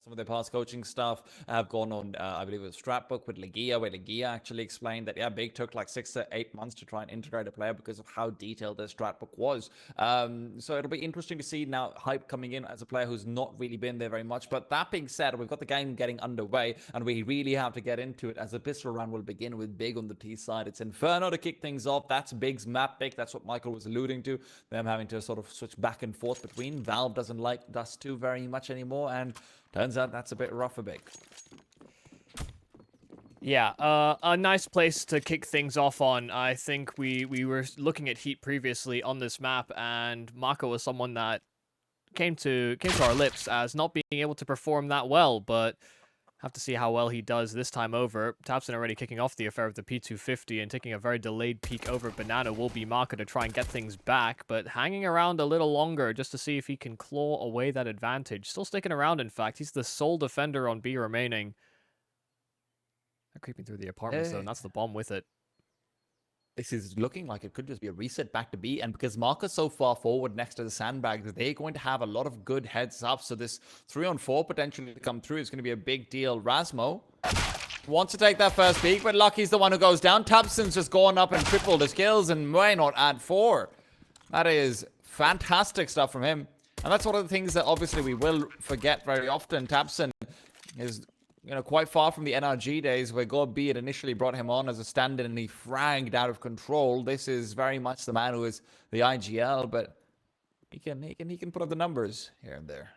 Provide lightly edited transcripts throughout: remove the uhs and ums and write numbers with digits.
Some of their past coaching stuff have gone on, I believe it was Stratbook with Legia, where Legia actually explained that, yeah, Big took like 6 to 8 months to try and integrate a player because of how detailed their Stratbook was. So it'll be interesting to see now Hype coming in as a player who's not really been there very much. But that being said, we've got the game getting underway, and we really have to get into it as the pistol round will begin with Big on the T side. It's Inferno to kick things off. That's Big's map pick. That's what Michael was alluding to. Them having to sort of switch back and forth between. Valve doesn't like Dust 2 very much anymore, and turns out that's a bit rough for Big. Yeah, a nice place to kick things off on. I think we were looking at HEET previously on this map, and Mako was someone that came to our lips as not being able to perform that well, but have to see how well he does this time over. tabseN already kicking off the affair of the P250 and taking a very delayed peek over Banana will be Mako to try and get things back, but hanging around a little longer just to see if he can claw away that advantage. Still sticking around, in fact. He's the sole defender on B remaining. They're creeping through the apartments, though, and that's the bomb with it. This is looking like it could just be a reset back to B, and because Marcus so far forward next to the sandbags, they're going to have a lot of good heads up, so this 3-on-4 potentially to come through is going to be a big deal. Rasmo wants to take that first peek, but Lucky's the one who goes down. tabseN's just gone up and tripled his kills, and why not add 4? That is fantastic stuff from him, and that's one of the things that obviously we will forget very often. tabseN is, you know, quite far from the NRG days where GoB had initially brought him on as a stand-in and he fragged out of control. This is very much the man who is the IGL, but he can put up the numbers here and there.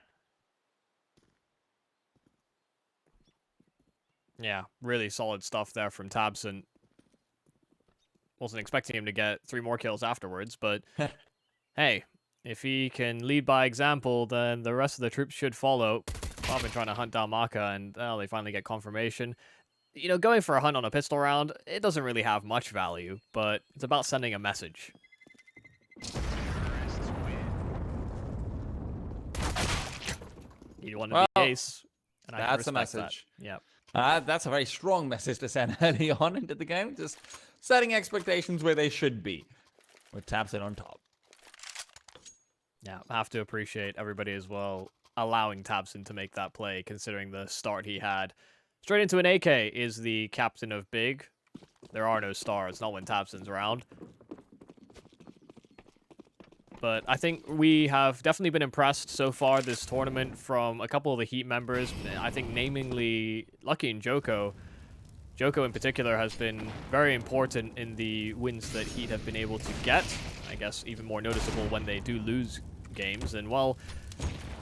Yeah, really solid stuff there from tabseN. Wasn't expecting him to get 3 more kills afterwards, but hey, if he can lead by example, then the rest of the troops should follow. I've been trying to hunt down Maka, and they finally get confirmation. You know, going for a hunt on a pistol round, it doesn't really have much value, but it's about sending a message. You want to be ace, and I that's a message. That. Yeah. That's a very strong message to send early on into the game. Just setting expectations where they should be, with tabseN on top. Yeah, I have to appreciate everybody as well allowing tabseN to make that play, considering the start he had. Straight into an AK is the captain of Big. There are no stars, not when tabseN's around. But I think we have definitely been impressed so far this tournament from a couple of the HEET members. I think namely Lucky and Joko. Joko in particular has been very important in the wins that HEET have been able to get. I guess even more noticeable when they do lose games. And well,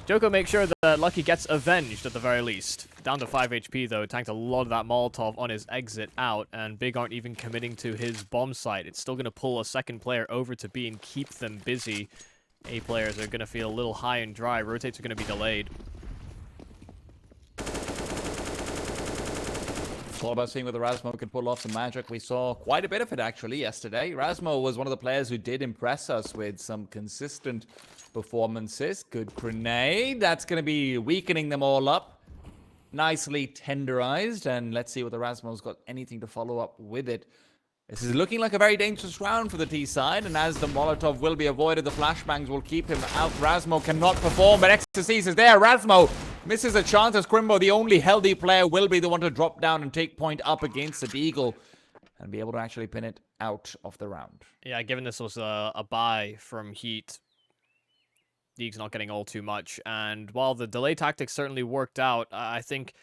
Joko makes sure that Lucky gets avenged at the very least. Down to 5 HP though, tanked a lot of that Molotov on his exit out, and Big aren't even committing to his bomb site. It's still going to pull a second player over to B and keep them busy. A players are going to feel a little high and dry. Rotates are going to be delayed. It's all about seeing whether Rasmo can pull off some magic. We saw quite a bit of it actually yesterday. Rasmo was one of the players who did impress us with some consistent performances. Good grenade. That's going to be weakening them all up. Nicely tenderized. And let's see whether Rasmo's got anything to follow up with it. This is looking like a very dangerous round for the T side. And as the Molotov will be avoided, the flashbangs will keep him out. Rasmo cannot perform, but Xerxes is there. Rasmo misses a chance as Crimbo, the only healthy player, will be the one to drop down and take point up against the Deagle and be able to actually pin it out of the round. Yeah, given this was a buy from HEET, Deag's not getting all too much. And while the delay tactics certainly worked out, I think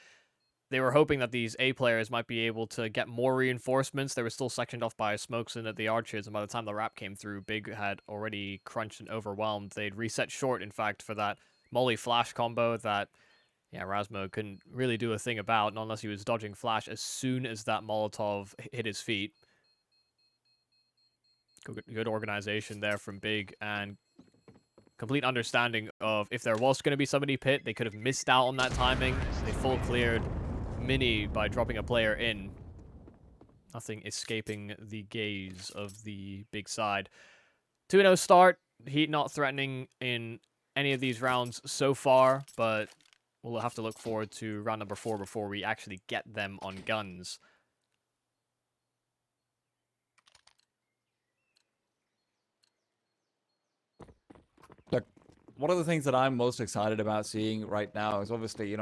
they were hoping that these A players might be able to get more reinforcements. They were still sectioned off by Smokeston at the Archers, and by the time the wrap came through, Big had already crunched and overwhelmed. They'd reset short, in fact, for that Molly Flash combo that, yeah, Rasmo couldn't really do a thing about, not unless he was dodging Flash as soon as that Molotov hit his feet. Good organization there from Big, and complete understanding of if there was going to be somebody pit, they could have missed out on that timing. They full cleared Mini by dropping a player in. Nothing escaping the gaze of the Big side. 2-0 start. HEET not threatening in any of these rounds so far, but we'll have to look forward to round number 4 before we actually get them on guns. Look, one of the things that I'm most excited about seeing right now is obviously,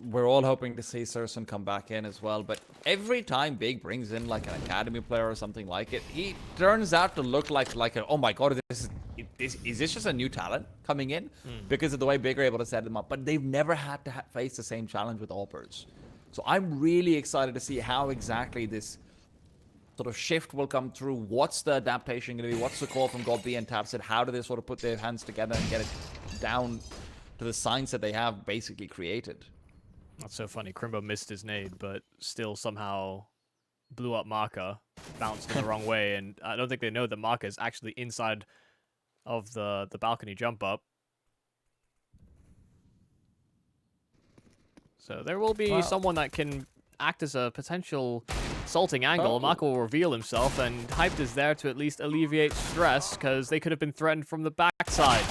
we're all hoping to see Surson come back in as well. But every time Big brings in like an academy player or something like it, he turns out to look like a, oh my god, is this just a new talent coming in? Because of the way Big are able to set them up. But they've never had to face the same challenge with AWPers. So I'm really excited to see how exactly this sort of shift will come through. What's the adaptation going to be? What's the call from God B and Tapsit? How do they sort of put their hands together and get it down to the science that they have basically created? That's so funny. Crimbo missed his nade, but still somehow blew up Maka, bounced in the wrong way, and I don't think they know that Maka is actually inside of the balcony jump up. So there will be someone that can act as a potential assaulting angle. Maka will reveal himself, and Hyped is there to at least alleviate stress, because they could have been threatened from the backside.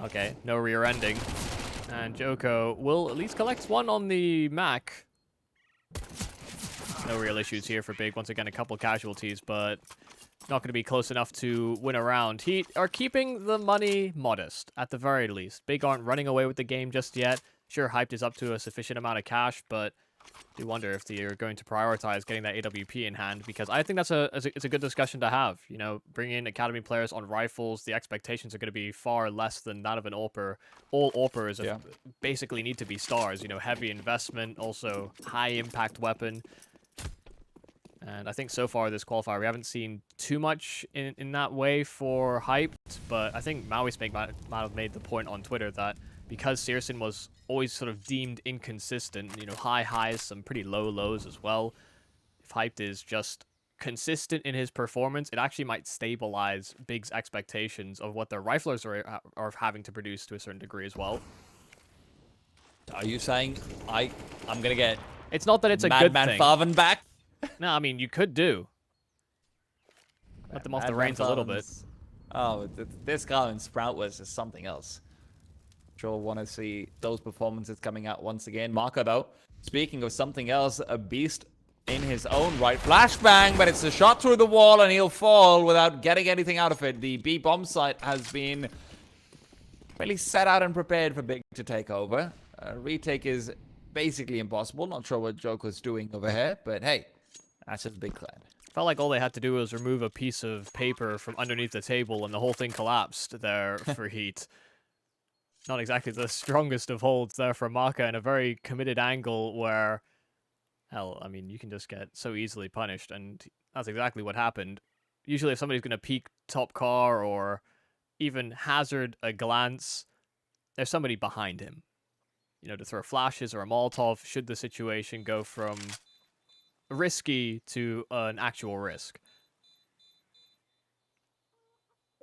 Okay, no rear ending. And Joko will at least collect one on the Mac. No real issues here for Big. Once again, a couple casualties, but not going to be close enough to win a round. Heat are keeping the money modest, at the very least. Big aren't running away with the game just yet. Sure, Hyped is up to a sufficient amount of cash, but I do wonder if they're going to prioritize getting that AWP in hand, because I think that's it's a good discussion to have. You know, bring in academy players on rifles. The expectations are going to be far less than that of an AWPer. All AWPers basically need to be stars. You know, heavy investment, also high impact weapon. And I think so far this qualifier, we haven't seen too much in that way for Hyped, but I think Maui might have made the point on Twitter that because Searson was always sort of deemed inconsistent, you know, high highs, some pretty low lows as well. If Hyped is just consistent in his performance, it actually might stabilize Big's expectations of what their riflers are having to produce to a certain degree as well. Are you saying I'm gonna get? It's not that it's a good thing. Farven back. No, I mean you could do. Let them off the reins a little bit. Oh, this guy in Sprout was just something else. Sure want to see those performances coming out once again. Maka, though, speaking of something else, a beast in his own right. Flashbang, but it's a shot through the wall and he'll fall without getting anything out of it. The B bomb site has been really set out and prepared for Big to take over. Retake is basically impossible. Not sure what Joker's doing over here, but hey, that's just Big Clan. Felt like all they had to do was remove a piece of paper from underneath the table and the whole thing collapsed there for Heat. Not exactly the strongest of holds there for Maka in a very committed angle where, hell, I mean, you can just get so easily punished, and that's exactly what happened. Usually if somebody's going to peek top car or even hazard a glance, there's somebody behind him. You know, to throw flashes or a Molotov should the situation go from risky to an actual risk.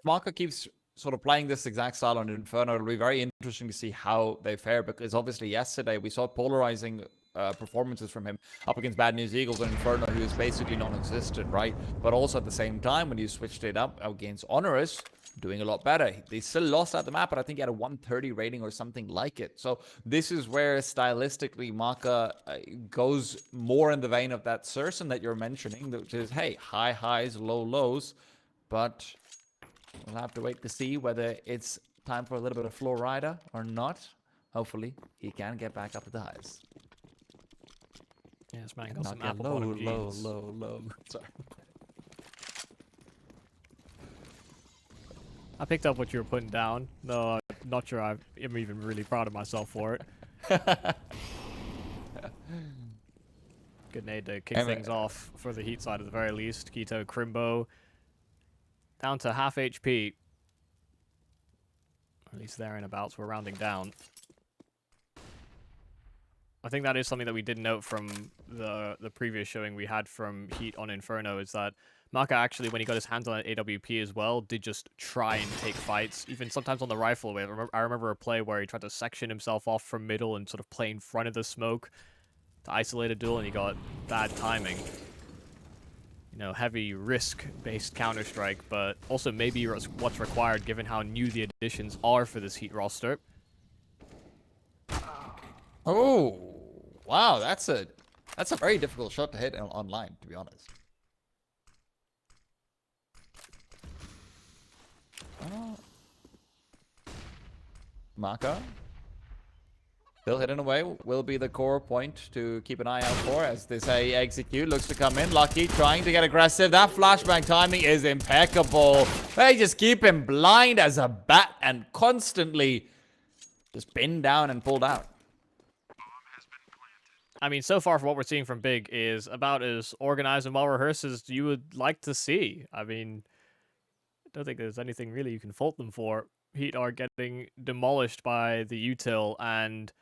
Maka keeps sort of playing this exact style on Inferno. It'll be very interesting to see how they fare, because obviously yesterday we saw polarizing performances from him up against Bad News Eagles and Inferno, who is basically non-existent, right? But also at the same time, when you switched it up against Honorous, doing a lot better. They still lost at the map, but I think he had a 130 rating or something like it. So this is where stylistically Maka goes more in the vein of that Surson that you're mentioning, which is, hey, high highs, low lows, but we'll have to wait to see whether it's time for a little bit of floor rider or not. Hopefully, he can get back up to the highs. Yeah, this man got some apple bottom jeans. Low. Sorry. I picked up what you were putting down, though I'm not sure I'm even really proud of myself for it. Good nade to kick things off for the Heat side at the very least. Keto, Crimbo, down to half HP. At least there in about, so we're rounding down. I think that is something that we did note from the previous showing we had from Heat on Inferno, is that Maka actually, when he got his hands on an AWP as well, did just try and take fights, even sometimes on the rifle. I remember a play where he tried to section himself off from middle and sort of play in front of the smoke to isolate a duel, and he got bad timing. You know, heavy risk-based Counter-Strike, but also maybe what's required given how new the additions are for this Heat roster. Oh, wow, that's a very difficult shot to hit online, to be honest. Maka. Still hidden away, will be the core point to keep an eye out for as this A execute looks to come in. Lucky trying to get aggressive. That flashbang timing is impeccable. They just keep him blind as a bat and constantly just pinned down and pulled out. I mean, so far from what we're seeing from Big is about as organized and well rehearsed as you would like to see. I mean, I don't think there's anything really you can fault them for. Heat are getting demolished by the util and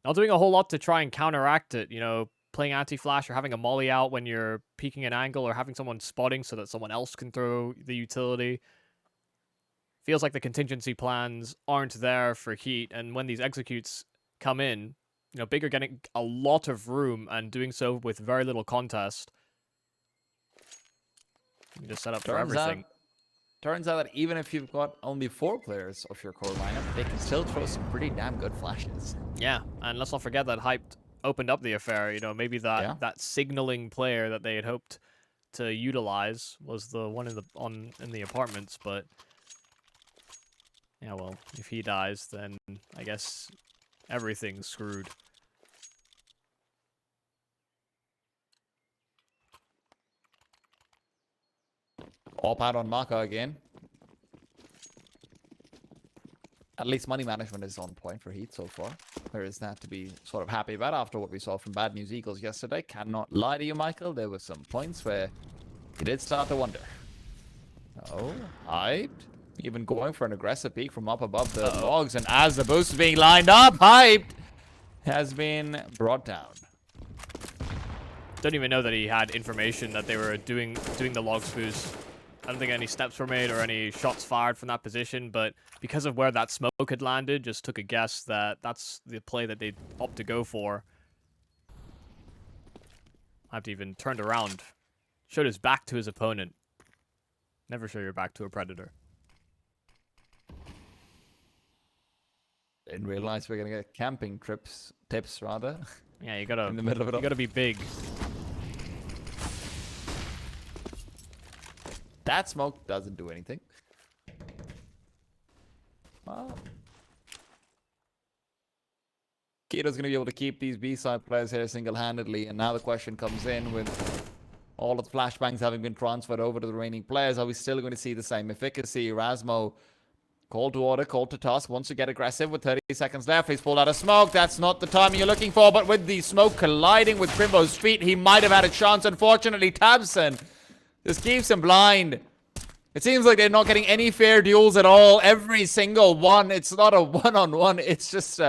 not doing a whole lot to try and counteract it, you know, playing anti-flash or having a molly out when you're peeking an angle or having someone spotting so that someone else can throw the utility. Feels like the contingency plans aren't there for Heat, and when these executes come in, you know, Big are getting a lot of room and doing so with very little contest. You just set up for everything. Turns out that even if you've got only 4 players of your core lineup, they can still throw some pretty damn good flashes. Yeah, and let's not forget that Hyped opened up the affair. You know, maybe that signaling player that they had hoped to utilize was the one in the apartments, but yeah, well, if he dies, then I guess everything's screwed. All out on Maka again. At least money management is on point for Heat so far. There is that to be sort of happy about after what we saw from Bad News Eagles yesterday. Cannot lie to you, Michael. There were some points where you did start to wonder. Oh, Hyped. Even going for an aggressive peek from up above the logs. And as the boost is being lined up, Hyped has been brought down. Don't even know that he had information that they were doing the logs boost. I don't think any steps were made or any shots fired from that position, but because of where that smoke had landed, just took a guess that that's the play that they'd opt to go for. I've even turned around, showed his back to his opponent. Never show your back to a predator. Didn't realize we're gonna get camping tips rather. Yeah, you gotta in the middle of it all. You gotta be big. That smoke doesn't do anything. Well, Keto's going to be able to keep these B-side players here single-handedly, and now the question comes in with all of the flashbangs having been transferred over to the remaining players. Are we still going to see the same efficacy? Rasmo, call to order, call to task, wants to get aggressive with 30 seconds left. He's pulled out of smoke. That's not the timing you're looking for, but with the smoke colliding with Primbo's feet, he might have had a chance. Unfortunately, Tabson just keeps him blind. It seems like they're not getting any fair duels at all. Every single one. It's not a one-on-one. It's just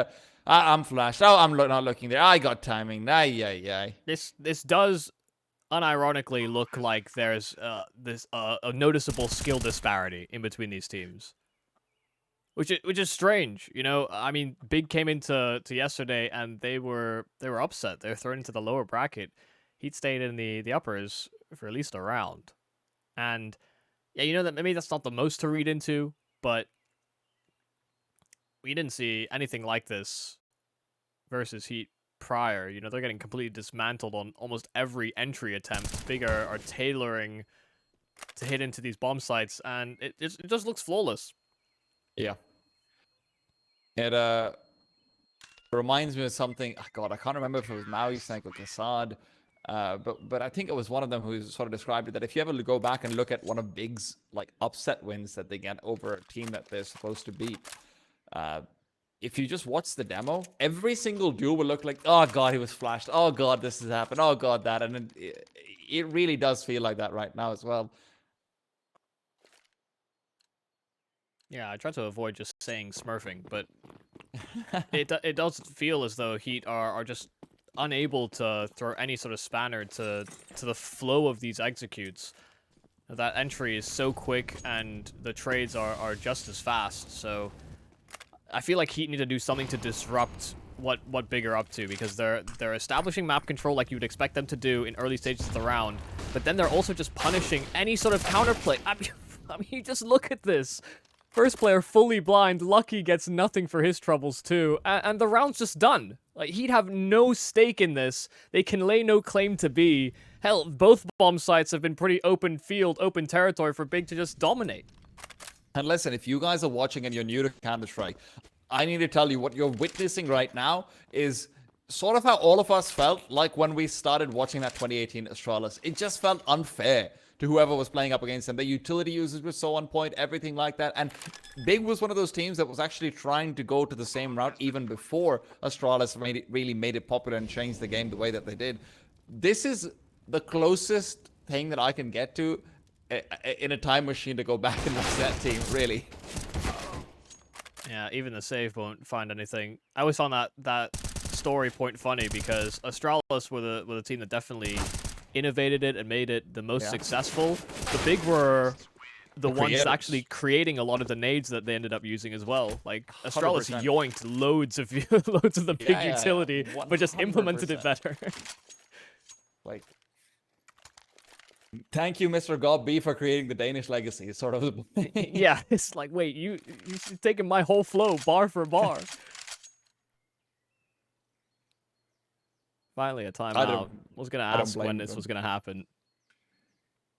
I'm flashed. Oh, I'm not looking there. I got timing. Ay. This does unironically look like there's a noticeable skill disparity in between these teams, which is strange. You know, I mean, Big came into yesterday and they were upset. They were thrown into the lower bracket. He'd stayed in the uppers for at least a round. And yeah, you know that maybe that's not the most to read into, but we didn't see anything like this versus Heat prior. You know, they're getting completely dismantled on almost every entry attempt. Big are tailoring to hit into these bomb sites, and it just looks flawless. Yeah. It reminds me of something. Oh God, I can't remember if it was Maui Snake or Kassad. But I think it was one of them who sort of described it that if you ever go back and look at one of Big's like upset wins that they get over a team that they're supposed to beat, if you just watch the demo, every single duel will look like, oh God, he was flashed. Oh God, this has happened. Oh God, that. And it really does feel like that right now as well. Yeah, I try to avoid just saying smurfing, but it does feel as though Heat are just unable to throw any sort of spanner to the flow of these executes. That entry is so quick and the trades are just as fast, so I feel like Heat need to do something to disrupt what Big are up to, because they're establishing map control like you would expect them to do in early stages of the round, but then they're also just punishing any sort of counterplay. I mean, you just look at this. First player fully blind, Lucky gets nothing for his troubles too, and the round's just done. Like, He'd have no stake in this. They can lay no claim to be. Hell, both bomb sites have been pretty open field, open territory for Big to just dominate. And listen, if you guys are watching and you're new to Counter-Strike, I need to tell you, what you're witnessing right now is sort of how all of us felt like when we started watching that 2018 Astralis. It just felt unfair to whoever was playing up against them. The utility users were so on point, everything like that. And Big was one of those teams that was actually trying to go to the same route even before Astralis really made it popular and changed the game the way that they did. This is the closest thing that I can get to in a time machine to go back and reset team, really. Yeah, even the save won't find anything. I always found that story point funny because Astralis were the team that definitely innovated it and made it the most successful. The Big were the ones actually creating a lot of the nades that they ended up using as well. Like Astralis 100%. yoinked loads of the Big utility, but just implemented it better. Like, thank you, Mr. God B, for creating the Danish legacy. Sort of. Yeah, it's like, wait, you've taken my whole flow bar for bar. Finally, a timeout. Was gonna ask when this was gonna happen.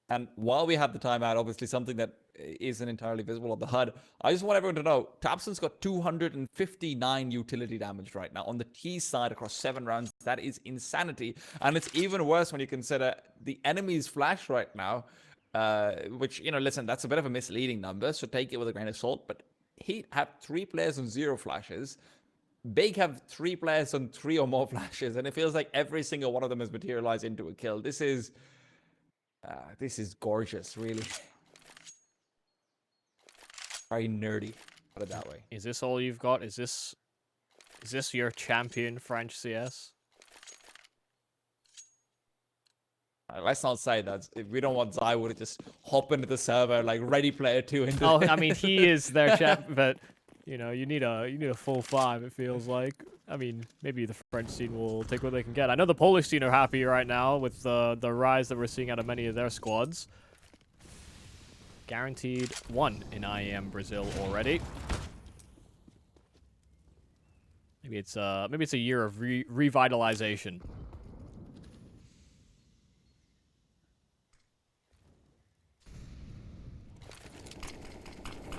And while we have the timeout, obviously something that isn't entirely visible on the HUD, I just want everyone to know, tabseN's got 259 utility damage right now on the T side across 7 rounds. That is insanity. And it's even worse when you consider the enemy's flash right now, which, you know, listen, that's a bit of a misleading number, so take it with a grain of salt. But HEET have 3 players on 0 flashes. Big have 3 players on 3 or more flashes, and it feels like every single one of them has materialized into a kill. This is gorgeous, really. Very nerdy, put it that way. Is this all you've got? Is this your champion French CS? Let's not say that. We don't want Zywood to just hop into the server like Ready Player 2 into Oh, I mean, he is their champ, but you know, you need a full 5, it feels like. I mean, maybe the French scene will take what they can get. I know the Polish scene are happy right now with the rise that we're seeing out of many of their squads. Guaranteed 1 in IEM Brazil already. Maybe it's a year of revitalization.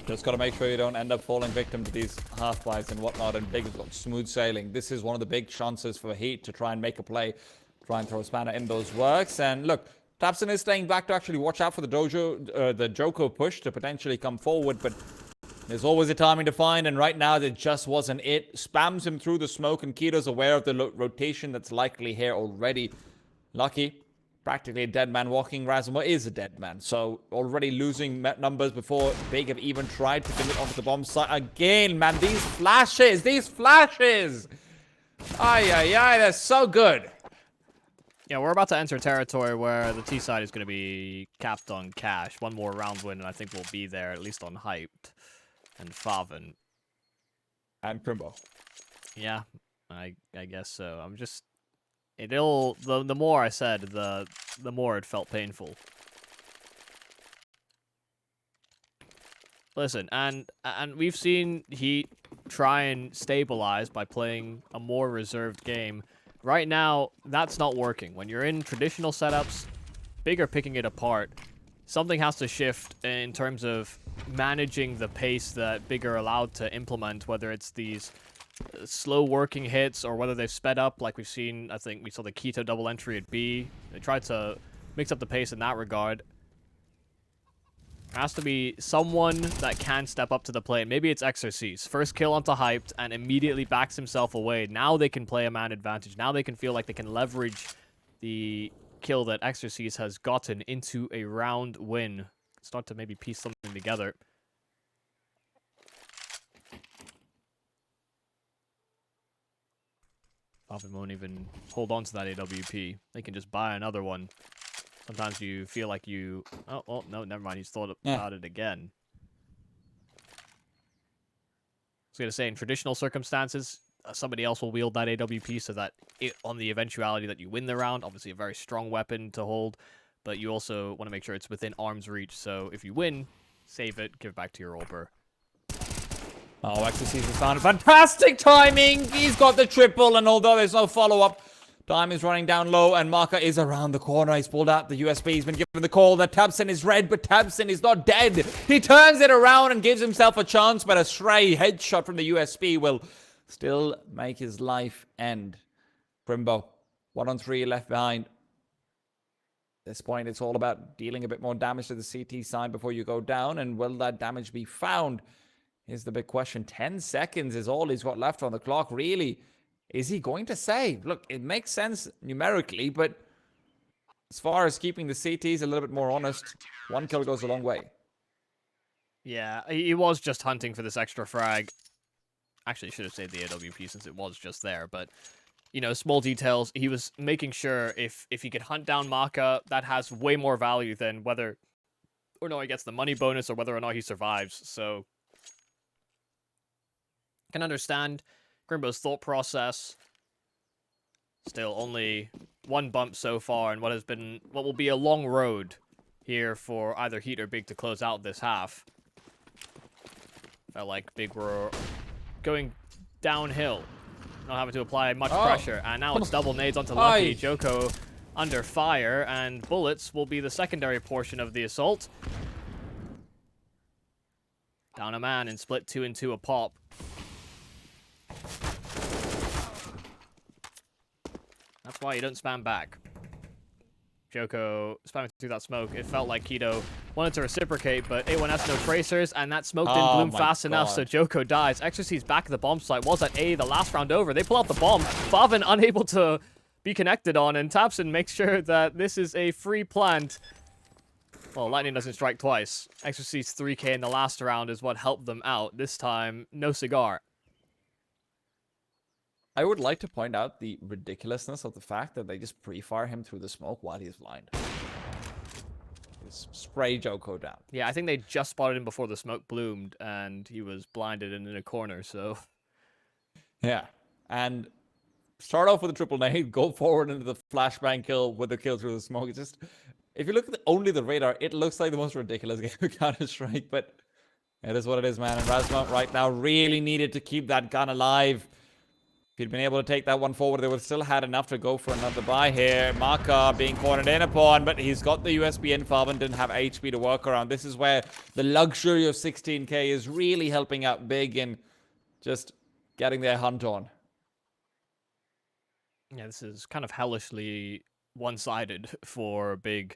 Just got to make sure you don't end up falling victim to these half buys and whatnot. And Big has got smooth sailing. This is one of the big chances for HEET to try and make a play, try and throw a spanner in those works. And look, tabseN is staying back to actually watch out for the Joko push to potentially come forward. But there's always a timing to find, and right now there just wasn't it. Spams him through the smoke, and Keto's aware of the rotation that's likely here already. Lucky. Practically a dead man walking. Razuma is a dead man, so already losing numbers before Big have even tried to commit onto the bomb site. Again, man, these flashes! Ay, they're so good. Yeah, we're about to enter territory where the T side is going to be capped on cash. One more round win, and I think we'll be there, at least on Hyped and Faven. And Primbo. Yeah, I guess so. I'm just... the more I said, the more it felt painful. Listen, and we've seen HEET try and stabilize by playing a more reserved game. Right now, that's not working. When you're in traditional setups, Big are picking it apart. Something has to shift in terms of managing the pace that Big are allowed to implement, whether it's these slow working hits or whether they've sped up like we've seen. I think we saw the Keto double entry at B. They tried to mix up the pace in that regard. There has to be someone that can step up to the plate. Maybe it's Exorcise. First kill onto Hyped and immediately backs himself away. Now they can play a man advantage. Now they can feel like they can leverage the kill that Exorcise has gotten into a round win. Start to maybe piece something together. Faven won't even hold on to that AWP. They can just buy another one. Sometimes you feel like you... Oh, well, no, never mind. He's thought about it again. I was going to say, in traditional circumstances, somebody else will wield that AWP so that on the eventuality that you win the round, obviously a very strong weapon to hold, but you also want to make sure it's within arm's reach. So if you win, save it, give it back to your Orber. Oh, Exorcise has found fantastic timing. He's got the triple, and although there's no follow-up, Time is running down low, and Maka is around the corner. He's pulled out the USB. He's been given the call that Tabson is red, but Tabson is not dead. He turns it around and gives himself a chance, but a stray headshot from the USB will still make his life end. Crimbo, 1-on-3 left behind. At this point, it's all about dealing a bit more damage to the CT side before you go down, and will that damage be found? Is the big question. 10 seconds is all he's got left on the clock, really. Is he going to save? Look, it makes sense numerically, but as far as keeping the CTs a little bit more honest, one kill goes a long way. Yeah, he was just hunting for this extra frag. Actually, should have saved the AWP since it was just there, but, you know, small details. He was making sure if he could hunt down Maka, that has way more value than whether or not he gets the money bonus or whether or not he survives. So, can understand Grimbo's thought process. Still only one bump so far, and what will be a long road here for either Heat or Big to close out this half. Felt like Big were going downhill, not having to apply much pressure, and now it's double nades onto Lucky. Joko under fire, and bullets will be the secondary portion of the assault. Down a man and split 2 and 2 a pop. That's why you don't spam back. Joko spamming through that smoke. It felt like Keto wanted to reciprocate, but A1 has no tracers, and that smoke didn't bloom fast enough, so Joko dies. Exorcy's back at the bomb site. Was at A, the last round over. They pull out the bomb. Favin unable to be connected on, and Tabson makes sure that this is a free plant. Well, lightning doesn't strike twice. Exorcy's 3k in the last round is what helped them out. This time, no cigar. I would like to point out the ridiculousness of the fact that they just pre-fire him through the smoke while he's blind. Just spray Joko down. Yeah, I think they just spotted him before the smoke bloomed, and he was blinded and in a corner, so... Yeah, and start off with a triple nade, go forward into the flashbang kill with the kill through the smoke. It's just... If you look at only the radar, it looks like the most ridiculous game of Counter-Strike, but it is what it is, man. And Razmo right now really needed to keep that gun alive. If he'd been able to take that one forward, they would have still had enough to go for another buy here. Maka being cornered in upon, but he's got the USB in Falvin, didn't have HP to work around. This is where the luxury of 16k is really helping out Big and just getting their hunt on. Yeah, this is kind of hellishly one-sided for Big.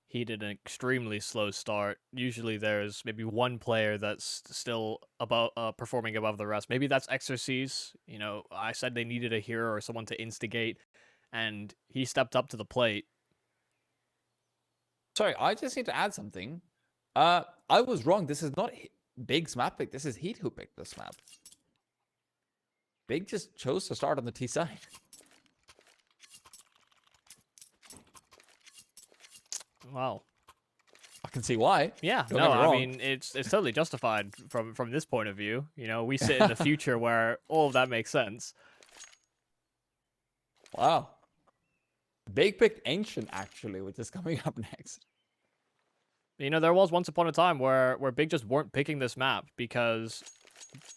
He did an extremely slow start. Usually there's maybe one player that's still performing above the rest. Maybe that's Exorcies. You know, I said they needed a hero or someone to instigate, and he stepped up to the plate. Sorry, I just need to add something. I was wrong. This is not Big's map pick. This is Heat who picked this map. Big just chose to start on the T side. Wow. I can see why. Yeah, no, I mean, it's totally justified from this point of view. You know, we sit in the future where all of that makes sense. Wow. Big picked Ancient, actually, which is coming up next. You know, there was once upon a time where Big just weren't picking this map because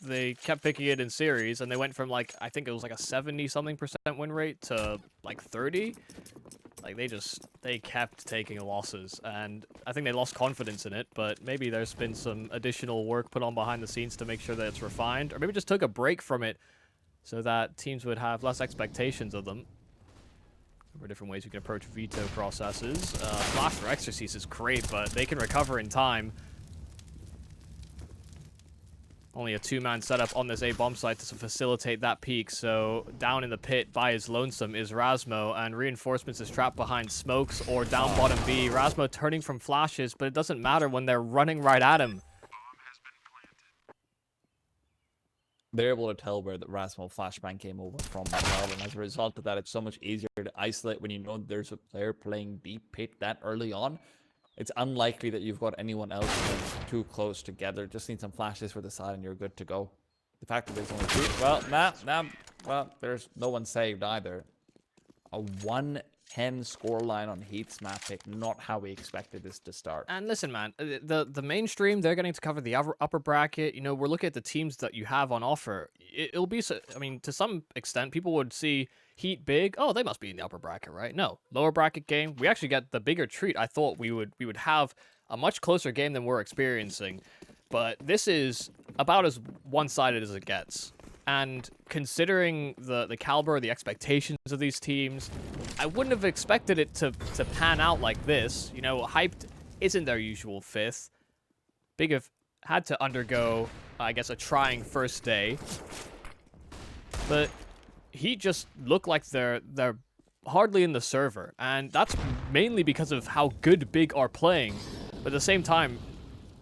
they kept picking it in series, and they went from, like, I think it was like a 70-something% win rate to, like, 30. Like, they kept taking losses, and I think they lost confidence in it, but maybe there's been some additional work put on behind the scenes to make sure that it's refined, or maybe just took a break from it so that teams would have less expectations of them. There are different ways you can approach veto processes. Flash for Exorcies is great, but they can recover in time. Only a 2-man setup on this A bomb site to facilitate that peak, so down in the pit by his lonesome is Razmo, and reinforcements is trapped behind smokes or down bottom B. Razmo turning from flashes, but it doesn't matter when they're running right at him. They're able to tell where the Razmo flashbang came over from as well, and as a result of that, it's so much easier to isolate when you know there's a player playing deep pit that early on. It's unlikely that you've got anyone else too close together. Just need some flashes for the side and you're good to go. The fact that there's only 2... Well, well, there's no one saved either. A 1 10 scoreline on Heat's map pick. Not how we expected this to start. And listen, man, the mainstream, they're getting to cover the upper bracket. You know, we're looking at the teams that you have on offer. It'll be, I mean, to some extent, people would see Heat big. Oh, they must be in the upper bracket, right? No, lower bracket game. We actually get the bigger treat. I thought we would have a much closer game than we're experiencing. But this is about as one-sided as it gets. And considering the caliber, the expectations of these teams, I wouldn't have expected it to pan out like this. You know, Hyped isn't their usual fifth. Big have had to undergo, I guess, a trying first day. But Heat just look like they're hardly in the server. And that's mainly because of how good Big are playing. But at the same time,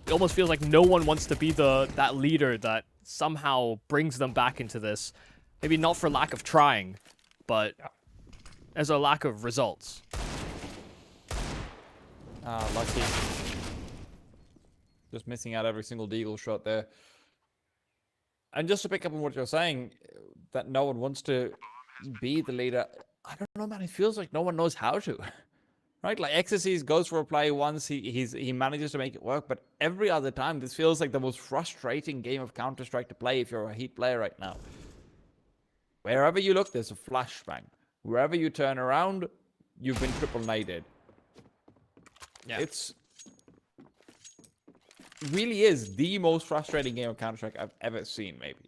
it almost feels like no one wants to be that leader that somehow brings them back into this. Maybe not for lack of trying, but as a lack of results. Lucky. Just missing out every single deagle shot there. And just to pick up on what you're saying, that no one wants to be the leader. I don't know, man. It feels like no one knows how to. Right? Like, Exorcist goes for a play once, he manages to make it work, but every other time, this feels like the most frustrating game of Counter-Strike to play if you're a Heat player right now. Wherever you look, there's a flashbang. Wherever you turn around, you've been triple-naded. Yeah. It's really is the most frustrating game of Counter-Strike I've ever seen, maybe.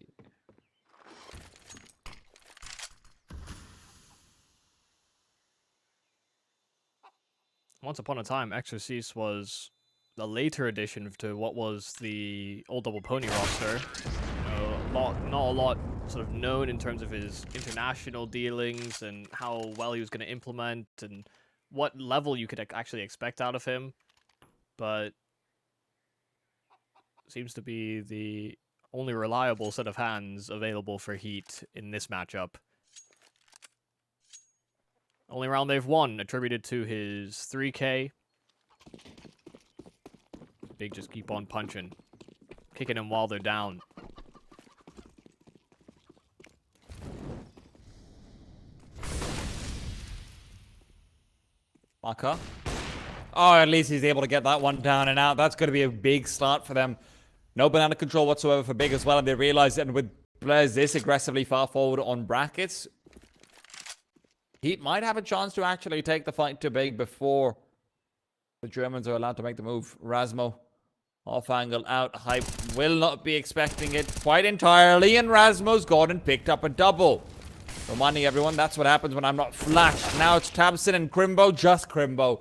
Once upon a time, Exorcist was a later addition to what was the old Double Pony roster. Not a lot sort of known in terms of his international dealings and how well he was going to implement and what level you could actually expect out of him. But seems to be the only reliable set of hands available for Heat in this matchup. Only round they've won, attributed to his 3K. Big just keep on punching. Kicking them while they're down. Maka. Oh, at least he's able to get that one down and out. That's going to be a big start for them. No banana control whatsoever for Big as well, and they realize that with players this aggressively far forward on brackets, Heat might have a chance to actually take the fight to Big before the Germans are allowed to make the move. Rasmo, off angle, out. Hype will not be expecting it quite entirely, and Rasmo's gone and picked up a double. Reminding everyone, that's what happens when I'm not flashed. Now it's Tabson and Crimbo, just Crimbo.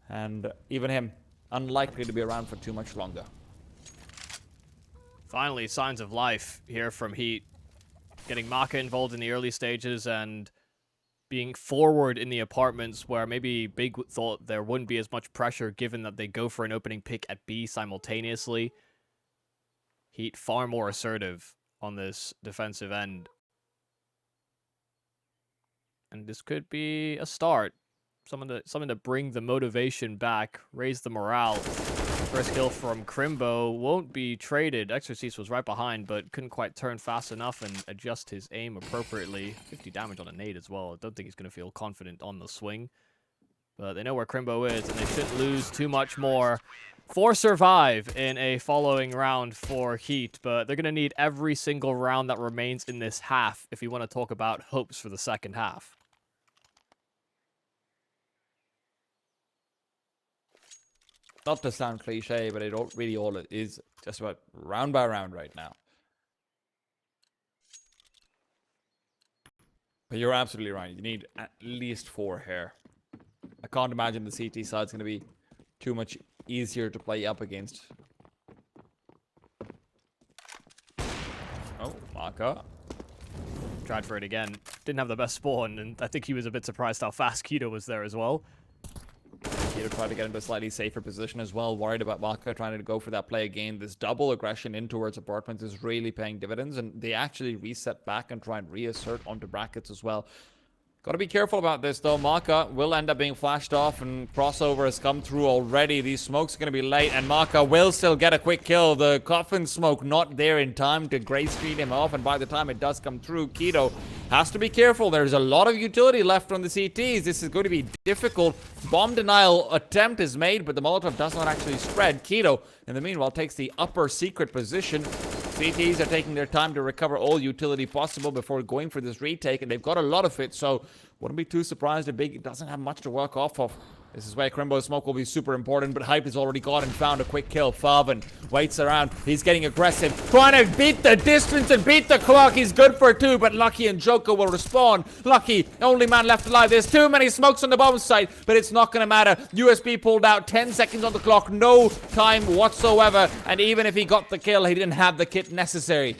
And even him, unlikely to be around for too much longer. Finally, signs of life here from Heat. Getting Maka involved in the early stages and being forward in the apartments where maybe Big thought there wouldn't be as much pressure given that they go for an opening pick at B simultaneously. Heat far more assertive on this defensive end. And this could be a start. Something to bring the motivation back, raise the morale. First kill from Crimbo won't be traded. Exorcist was right behind, but couldn't quite turn fast enough and adjust his aim appropriately. 50 damage on a nade as well. I don't think he's going to feel confident on the swing. But they know where Crimbo is, and they shouldn't lose too much more for survive in a following round for Heat. But they're going to need every single round that remains in this half if you want to talk about hopes for the second half. Not to sound cliche, but really all it is just about round by round right now. But you're absolutely right. You need at least 4 here. I can't imagine the CT side's going to be too much easier to play up against. Oh, Maka. Tried for it again. Didn't have the best spawn, and I think he was a bit surprised how fast Keto was there as well. Keto tried to get into a slightly safer position as well, worried about Maka trying to go for that play again. This double aggression in towards apartments is really paying dividends, and they actually reset back and try and reassert onto brackets as well. Got to be careful about this, though. Maka will end up being flashed off, and crossover has come through already. These smokes are going to be late, and Maka will still get a quick kill. The coffin smoke not there in time to gray screen him off, and by the time it does come through, Keto has to be careful. There's a lot of utility left on the CTs. This is going to be difficult. Bomb denial attempt is made, but the Molotov does not actually spread. Keto, in the meanwhile, takes the upper secret position. CTs are taking their time to recover all utility possible before going for this retake, and they've got a lot of it, so wouldn't be too surprised if Big doesn't have much to work off of. This is where Crimbo's smoke will be super important, but Hype has already gone and found a quick kill. Farvin waits around. He's getting aggressive, trying to beat the distance and beat the clock. He's good for 2, but Lucky and Joko will respawn. Lucky, only man left alive. There's too many smokes on the bomb site, but it's not going to matter. USB pulled out, 10 seconds on the clock, no time whatsoever. And even if he got the kill, he didn't have the kit necessary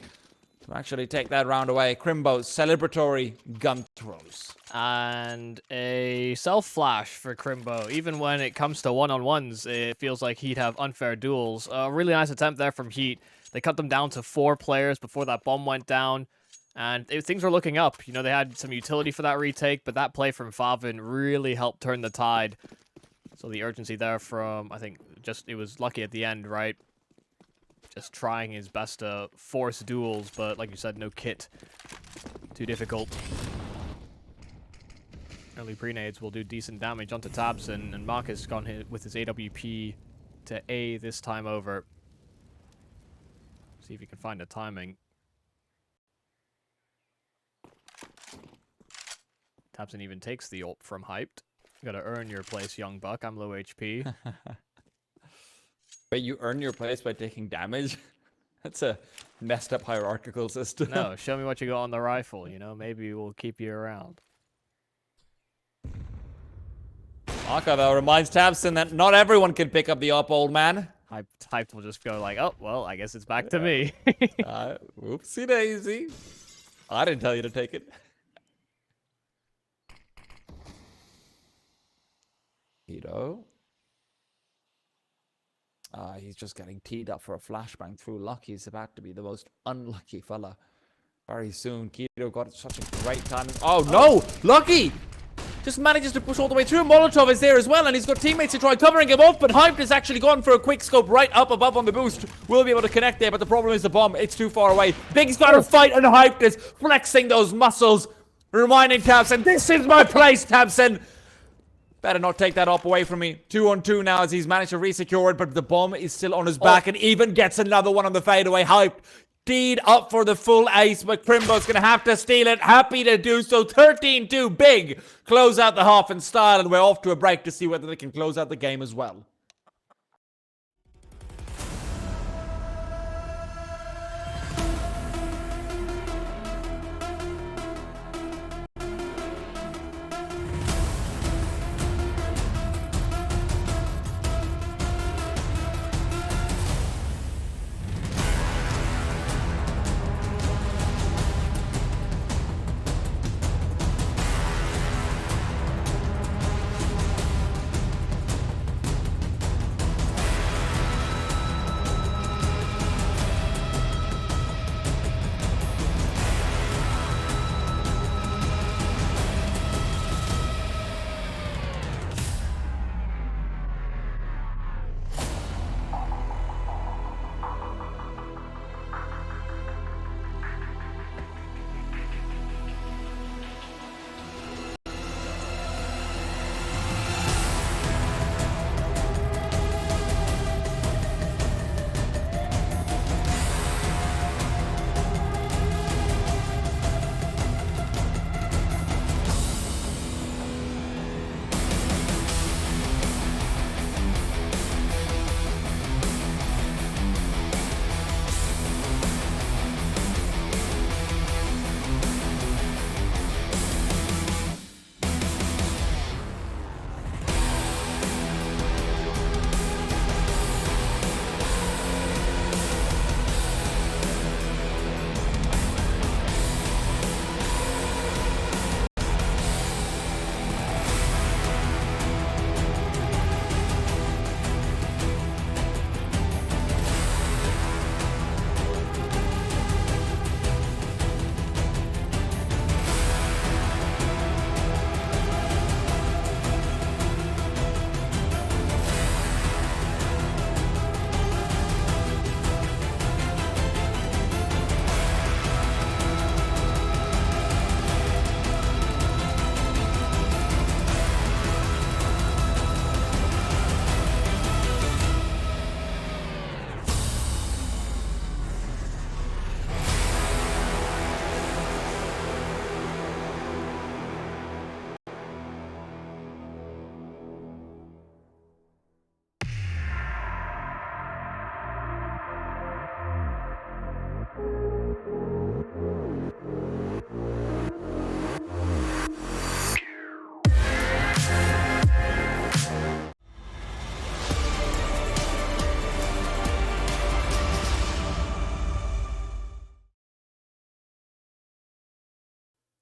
to actually take that round away. Crimbo's celebratory gun throws. And a self-flash for Crimbo. Even when it comes to one-on-ones, it feels like Heat have unfair duels. A really nice attempt there from Heat. They cut them down to 4 players before that bomb went down. And things were looking up. You know, they had some utility for that retake, but that play from Favin really helped turn the tide. So the urgency there from, I think, it was Lucky at the end, right? Just trying his best to force duels, but like you said, no kit. Too difficult. Early pre-nades will do decent damage onto Tabson, and Marcus gone hit with his AWP to A this time over. See if he can find a timing. Tabson even takes the ult from Hyped. You gotta earn your place, young buck. I'm low HP. Wait, you earn your place by taking damage? That's a messed up hierarchical system. No, show me what you got on the rifle, you know? Maybe we'll keep you around. Maka, though, reminds Tabson that not everyone can pick up the up, old man. Hyped will just go like, oh, well, I guess it's back to me. Whoopsie daisy. I didn't tell you to take it. Keto. He's just getting teed up for a flashbang through luck. He's about to be the most unlucky fella very soon. Keto got such a great time. Oh, no! Lucky! Just manages to push all the way through. Molotov is there as well, and he's got teammates to try covering him off, but Hyped has actually gone for a quick scope right up above on the boost. Will be able to connect there, but the problem is the bomb. It's too far away. Big's got to fight, and Hyped is flexing those muscles, reminding Tabson, this is my place, Tabson! Better not take that up away from me. 2-on-2 now as he's managed to re-secure it, but the bomb is still on his back and even gets another one on the fadeaway. Hyped. Teed up for the full ace, but Crimbo's going to have to steal it. Happy to do so. 13-2. Big. Close out the half in style, and we're off to a break to see whether they can close out the game as well.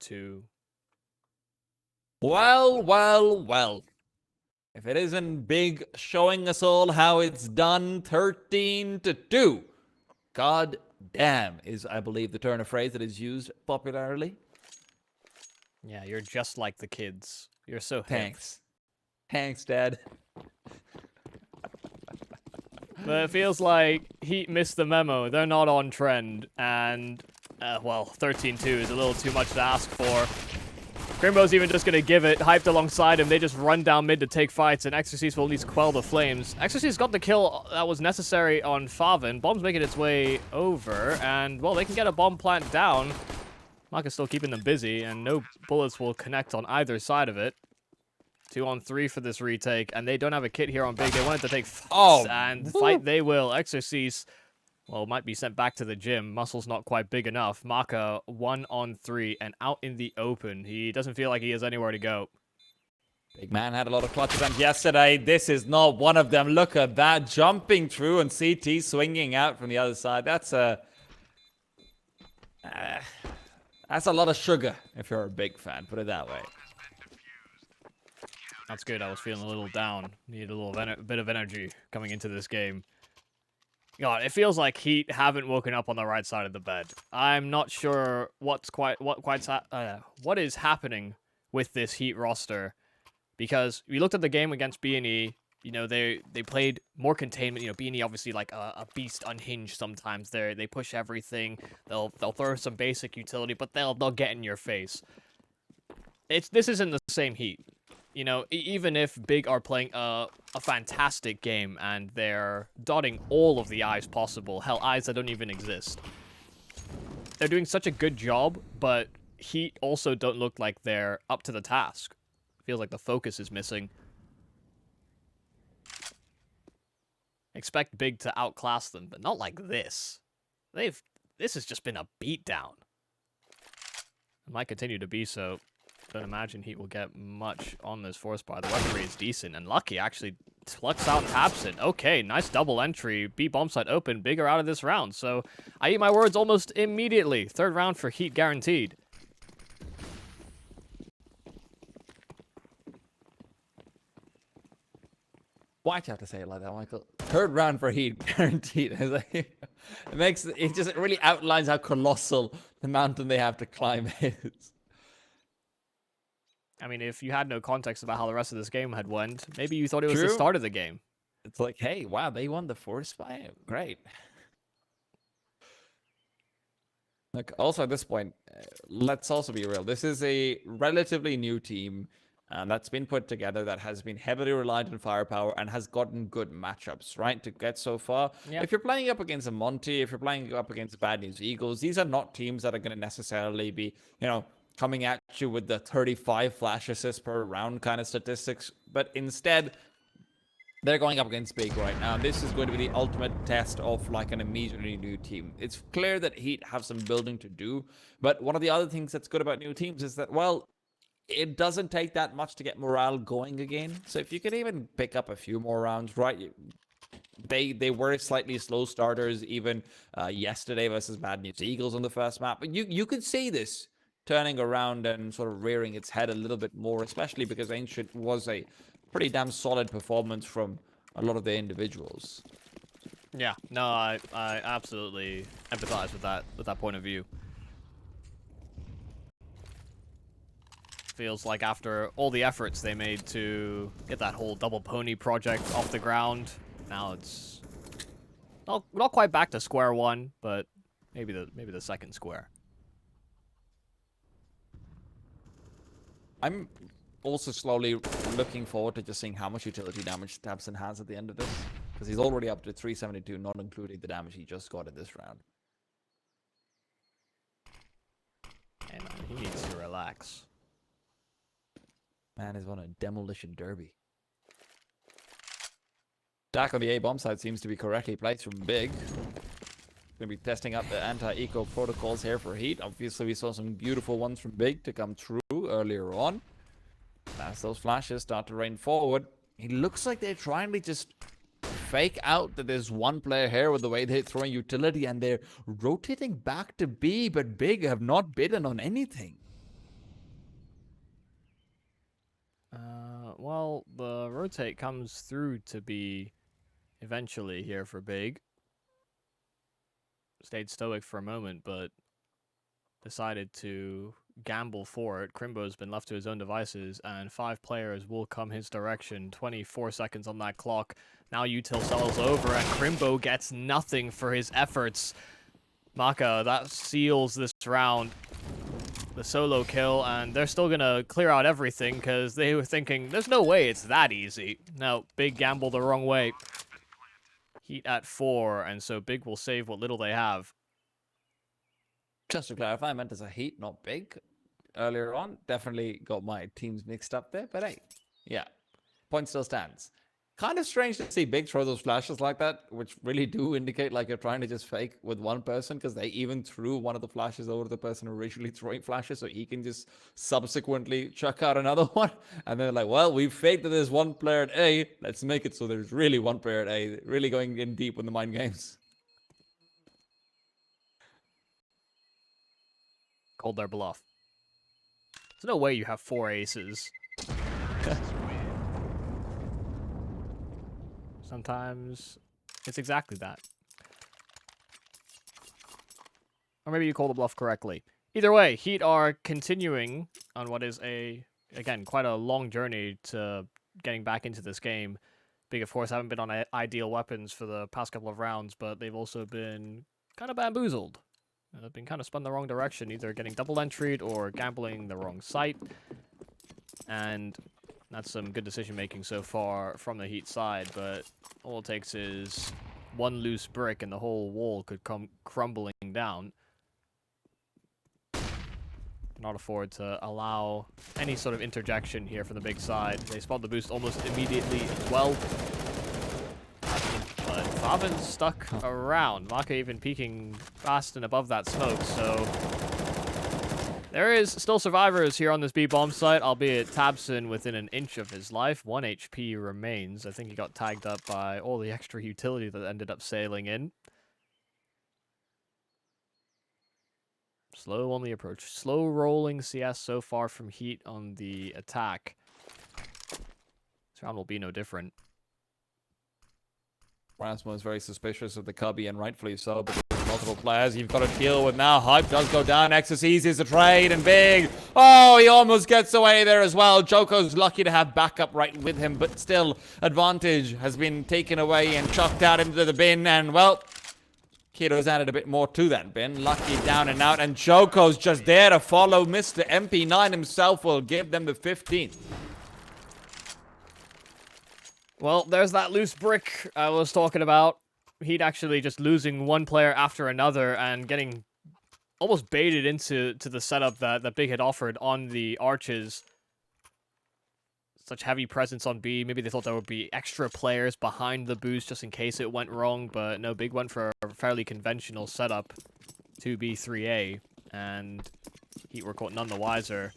2. Well, well, well. If it isn't Big showing us all how it's done, 13-2. God damn is, I believe, the turn of phrase that is used popularly. Yeah, you're just like the kids. You're so hip. Thanks. Thanks, Dad. But it feels like Heat missed the memo. They're not on trend. And, well, 13-2 is a little too much to ask for. Grimbo's even just going to give it, hyped alongside him. They just run down mid to take fights, and Exorcist will at least quell the flames. Exorcist got the kill that was necessary on Favin. Bomb's making its way over, and, well, they can get a bomb plant down. Maka's still keeping them busy, and no bullets will connect on either side of it. 2-on-3 for this retake, and they don't have a kit here on Big. They wanted to take fights, and fight they will. Exorcist, well, might be sent back to the gym. Muscle's not quite big enough. Maka 1-on-3 and out in the open. He doesn't feel like he has anywhere to go. Big man had a lot of clutch attempts yesterday. This is not one of them. Look at that. Jumping through and CT swinging out from the other side. That's a lot of sugar if you're a Big fan. Put it that way. That's good. I was feeling a little down. Needed a little bit of energy coming into this game. God, it feels like Heat haven't woken up on the right side of the bed. I'm not sure what is happening with this Heat roster, because we looked at the game against B&E. You know, they played more containment. You know, B&E obviously like a beast unhinged sometimes. They push everything. They'll throw some basic utility, but they'll get in your face. This isn't the same Heat. You know, even if Big are playing a fantastic game and they're dotting all of the I's possible, hell, I's that don't even exist. They're doing such a good job, but Heat also don't look like they're up to the task. Feels like the focus is missing. Expect Big to outclass them, but not like this. This has just been a beatdown. It might continue to be so. Don't imagine Heat will get much on this force bar. The weaponry is decent, and Lucky actually plucks out and taps it. Okay, nice double entry. B bomb site open. Big are out of this round, so I eat my words almost immediately. Third round for Heat guaranteed. Why'd you have to say it like that, Michael? Third round for Heat guaranteed. It just really outlines how colossal the mountain they have to climb is. I mean, if you had no context about how the rest of this game had went, maybe you thought it was True. the start of the game. It's like, hey, wow, they won the force fight. Great. Look, also at this point, let's also be real. This is a relatively new team that's been put together that has been heavily reliant on firepower and has gotten good matchups, right, to get so far. Yep. If you're playing up against a Monty, if you're playing up against the Bad News Eagles, these are not teams that are going to necessarily be, you know, coming at you with the 35 flash assists per round kind of statistics, but instead, they're going up against Big right now. This is going to be the ultimate test of like an immediately new team. It's clear that Heat have some building to do, but one of the other things that's good about new teams is that, well, it doesn't take that much to get morale going again. So if you can even pick up a few more rounds, right? They were slightly slow starters even yesterday versus Bad News Eagles on the first map, but you could see this turning around and sort of rearing its head a little bit more, especially because Ancient was a pretty damn solid performance from a lot of the individuals. Yeah, no, I absolutely empathize with that point of view. Feels like after all the efforts they made to get that whole double pony project off the ground, now it's not quite back to square one, but maybe the second square. I'm also slowly looking forward to just seeing how much utility damage Tabson has at the end of this, because he's already up to 372, not including the damage he just got in this round. Hey man, he needs to relax. Man is on a demolition derby. Dak on the A bomb side seems to be correctly placed from Big. Going to be testing out the anti-eco protocols here for Heat. Obviously, we saw some beautiful ones from Big to come through earlier on. As those flashes start to rain forward, it looks like they're trying to just fake out that there's one player here with the way they're throwing utility, and they're rotating back to B, but Big have not bidden on anything. rotate comes through to be eventually here for Big. Stayed stoic for a moment, but decided to gamble for it. Crimbo's been left to his own devices, and 5 players will come his direction. 24 seconds on that clock. Now Util sells over, and Crimbo gets nothing for his efforts. Maka, that seals this round. The solo kill, and they're still gonna clear out everything because they were thinking, there's no way it's that easy. No, Big gamble the wrong way. Heat at 4, and so Big will save what little they have. Just to clarify, I meant as a Heat, not Big. Earlier on, definitely got my teams mixed up there, but hey, yeah, point still stands. Kind of strange to see Big throw those flashes like that, which really do indicate like you're trying to just fake with one person, because they even threw one of the flashes over to the person originally throwing flashes, so he can just subsequently chuck out another one. And they're like, well, we faked that there's one player at A, let's make it so there's really one player at A. Really going in deep with the mind games. Called their bluff. There's no way you have 4 aces. Sometimes it's exactly that. Or maybe you call the bluff correctly. Either way, Heat are continuing on what is again, quite a long journey to getting back into this game. Big, of course, haven't been on ideal weapons for the past couple of rounds, but they've also been kind of bamboozled. They've been kind of spun the wrong direction, either getting double entry'd or gambling the wrong site. And that's some good decision-making so far from the Heat side, but all it takes is one loose brick and the whole wall could come crumbling down. Cannot afford to allow any sort of interjection here from the Big side. They spot the boost almost immediately as well. But Favin's stuck around. Maka even peeking fast and above that smoke, so there is still survivors here on this B bomb site, albeit Tabson within an inch of his life. 1 HP remains. I think he got tagged up by all the extra utility that ended up sailing in. Slow on the approach. Slow rolling CS so far from Heat on the attack. This round will be no different. Rasmo is very suspicious of the Cubby, and rightfully so, because multiple players you've got to deal with now. Hype does go down. Exus easy the trade, and Big. Oh, he almost gets away there as well. Joko's lucky to have backup right with him, but still, advantage has been taken away and chucked out into the bin, and well, Kito's added a bit more to that bin. Lucky down and out, and Joko's just there to follow. Mr. MP9 himself will give them the 15th. Well, there's that loose brick I was talking about. He'd actually just losing one player after another and getting almost baited into the setup that Big had offered on the arches. Such heavy presence on B. Maybe they thought there would be extra players behind the boost just in case it went wrong, but no, Big went for a fairly conventional setup. 2B, 3A, and Heat were caught none the wiser.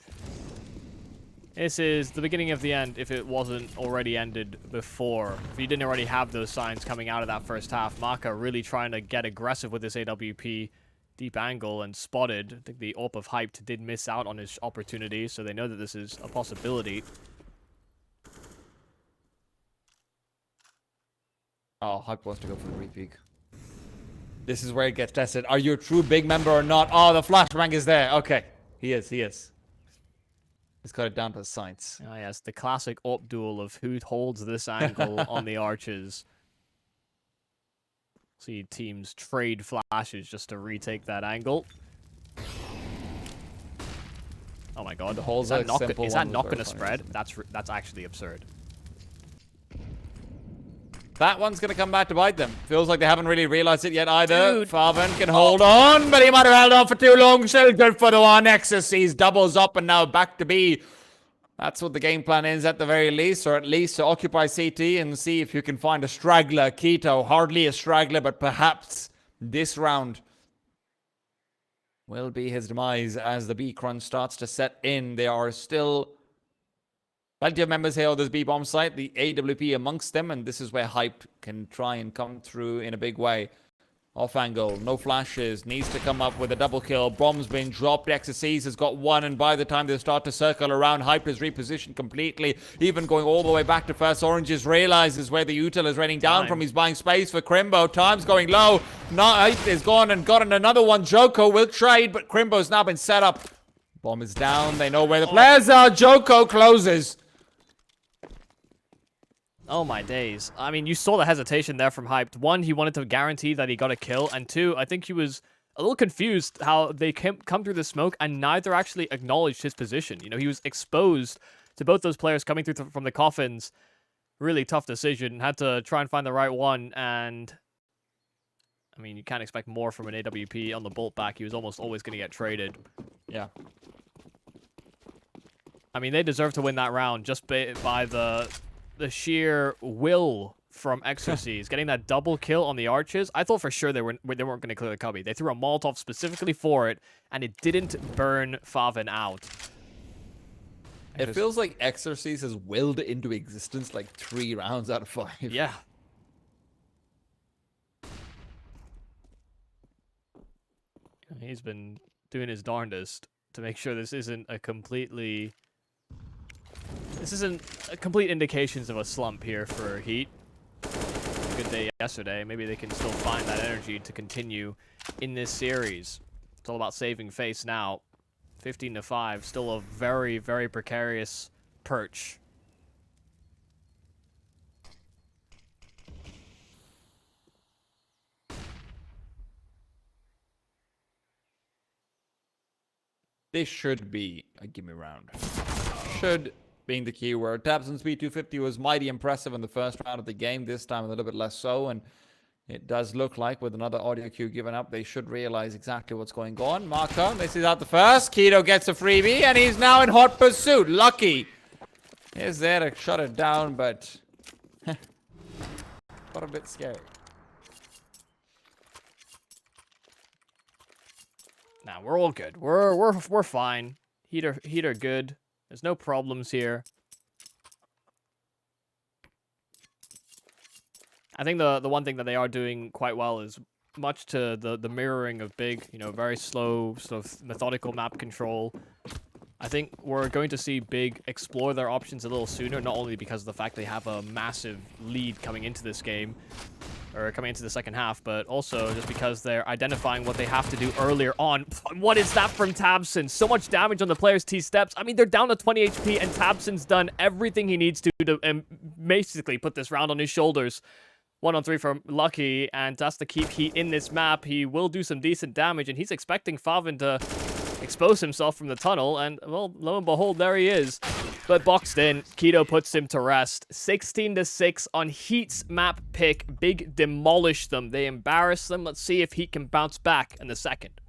This is the beginning of the end if it wasn't already ended before. If you didn't already have those signs coming out of that first half. Maka really trying to get aggressive with this AWP deep angle and spotted. I think the AWP of Hyped did miss out on his opportunity, so they know that this is a possibility. Oh, Hype wants to go for the repeak. This is where it gets tested. Are you a true Big member or not? Oh, the flashbang is there. Okay. He is. He's got it down to the science. Ah, yes, the classic AWP duel of who holds this angle on the arches. See teams trade flashes just to retake that angle. Oh my god, is that not going to spread? That's actually absurd. That one's going to come back to bite them. Feels like they haven't really realized it yet either. Dude. Favin can hold on, but he might have held on for too long. Still good for the one. Nexus sees doubles up and now back to B. That's what the game plan is at the very least, or at least to occupy CT and see if you can find a straggler. Keto, hardly a straggler, but perhaps this round will be his demise as the B crunch starts to set in. There are still plenty of members here on this B-bomb site, the AWP amongst them, and this is where Hype can try and come through in a big way. Off angle, no flashes, needs to come up with a double kill. Bomb's been dropped, Exorcise has got one, and by the time they start to circle around, Hype is repositioned completely, even going all the way back to first. Oranges realizes where the util is raining down from. He's buying space for Crimbo. Time's going low. Hype is gone and gotten another one. Joko will trade, but Crimbo's now been set up. Bomb is down. They know where the players are. Joko closes. Oh my days. I mean, you saw the hesitation there from Hyped. One, he wanted to guarantee that he got a kill, and two, I think he was a little confused how they come through the smoke and neither actually acknowledged his position. You know, he was exposed to both those players coming through from the coffins. Really tough decision. Had to try and find the right one, and I mean, you can't expect more from an AWP on the bolt back. He was almost always going to get traded. Yeah. I mean, they deserve to win that round just by the sheer will from Exorcise. Getting that double kill on the arches. I thought for sure they weren't going to clear the cubby. They threw a Molotov specifically for it, and it didn't burn Favin out. It feels like Exorcise has willed into existence like 3 rounds out of 5. Yeah. He's been doing his darndest to make sure this isn't a complete indications of a slump here for Heat. Good day yesterday. Maybe they can still find that energy to continue in this series. It's all about saving face now. 15-5, still a very, very precarious perch. This should be a gimme round. Should being the key word. Tabson speed 250 was mighty impressive in the first round of the game. This time a little bit less so, and it does look like with another audio cue given up, they should realize exactly what's going on. Marco, this is out the first. Keto gets a freebie, and he's now in hot pursuit. Lucky is there to shut it down, but got a bit scary. Nah, we're all good. We're fine. Heat are good. There's no problems here. I think the one thing that they are doing quite well is much to the mirroring of Big, you know, very slow, sort of methodical map control. I think we're going to see Big explore their options a little sooner, not only because of the fact they have a massive lead coming into this game, or coming into the second half, but also just because they're identifying what they have to do earlier on. What is that from Tabson? So much damage on the player's T-steps. I mean, they're down to 20 HP, and Tabson's done everything he needs to basically put this round on his shoulders. 1-on-3 from Lucky, and that's to keep Heat in this map. He will do some decent damage, and he's expecting Favin to expose himself from the tunnel, and, well, lo and behold, there he is. But boxed in, Keto puts him to rest. 16-6 on Heat's map pick. Big demolished them. They embarrassed them. Let's see if Heat can bounce back in the second.